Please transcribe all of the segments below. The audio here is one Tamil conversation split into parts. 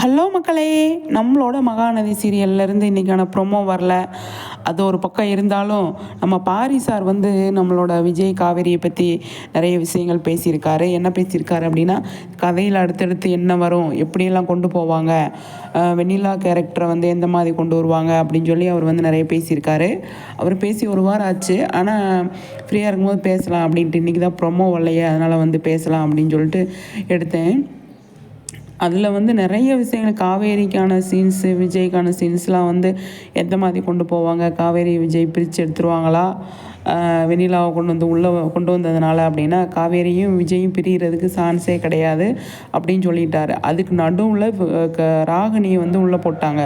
ஹலோ மக்களே, நம்மளோட மகாநதி சீரியல்லேருந்து இன்றைக்கான ப்ரொமோ வரல. அது ஒரு பக்கம் இருந்தாலும் நம்ம பாரி சார் வந்து நம்மளோட விஜய் காவேரியை பற்றி நிறைய விஷயங்கள் பேசியிருக்காரு. என்ன பேசியிருக்காரு அப்படின்னா, கதையில் அடுத்தடுத்து என்ன வரும், எப்படியெல்லாம் கொண்டு போவாங்க, வெண்ணிலா கேரக்டரை வந்து எந்த மாதிரி கொண்டு வருவாங்க அப்படின்னு சொல்லி அவர் வந்து நிறைய பேசியிருக்காரு. அவர் பேசி ஒரு வாரம் ஆச்சு. ஆனால் ஃப்ரீயாக இருக்கும்போது பேசலாம் அப்படின்ட்டு இன்றைக்கி தான் ப்ரொமோ வரலையே, அதனால் வந்து பேசலாம் அப்படின்னு சொல்லிட்டு எடுத்தேன். அதில் வந்து நிறைய விஷயங்கள் காவேரிக்கான சீன்ஸு, விஜய்க்கான சீன்ஸ்லாம் வந்து எந்த மாதிரி கொண்டு போவாங்க, காவேரி விஜய் பிரித்து எடுத்துருவாங்களா, வெண்ணிலாவை கொண்டு வந்ததுனால அப்படின்னா காவேரியும் விஜயும் பிரிகிறதுக்கு சான்ஸே கிடையாது அப்படின்னு சொல்லிட்டாரு. அதுக்கு நடுவில் ராகினியை வந்து உள்ளே போட்டாங்க.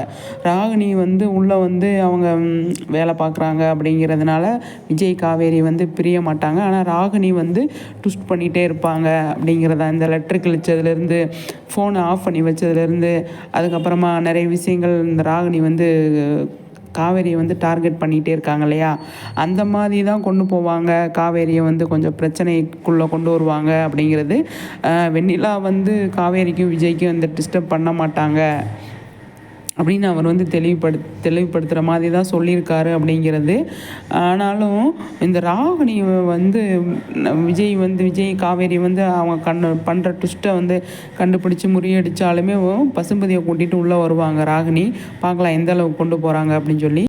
ராகினி வந்து உள்ளே வந்து அவங்க வேலை பார்க்குறாங்க அப்படிங்கிறதுனால விஜய் காவேரி வந்து பிரிய மாட்டாங்க. ஆனால் ராகினி வந்து ட்விஸ்ட் பண்ணிகிட்டே இருப்பாங்க அப்படிங்கிறத இந்த லெட்ரு கிழிச்சதுலேருந்து, ஃபோனை ஆஃப் பண்ணி வச்சதுலேருந்து, அதுக்கப்புறமா நிறைய விஷயங்கள் இந்த ராகினி வந்து காவேரியை வந்து டார்கெட் பண்ணிகிட்டே இருக்காங்க இல்லையா, அந்த மாதிரி தான் கொண்டு போவாங்க. காவேரியை வந்து கொஞ்சம் பிரச்சனைக்குள்ளே கொண்டு வருவாங்க அப்படிங்கிறது. வெண்ணிலா வந்து காவேரிக்கும் விஜய்க்கும் வந்து டிஸ்டர்ப் பண்ண மாட்டாங்க அப்படின்னு அவர் வந்து தெளிவுபடுத்துகிற மாதிரி தான் சொல்லியிருக்காரு அப்படிங்கிறது. ஆனாலும் இந்த ராகினி வந்து விஜய் காவேரி வந்து அவங்க பண்ணுற ட்விஸ்ட்டை வந்து கண்டுபிடிச்சி முறியடித்தாலுமே பசுபதியை கூட்டிகிட்டு உள்ளே வருவாங்க ராகினி. பார்க்கலாம் எந்த அளவுக்கு கொண்டு போகிறாங்க அப்படின்னு சொல்லி.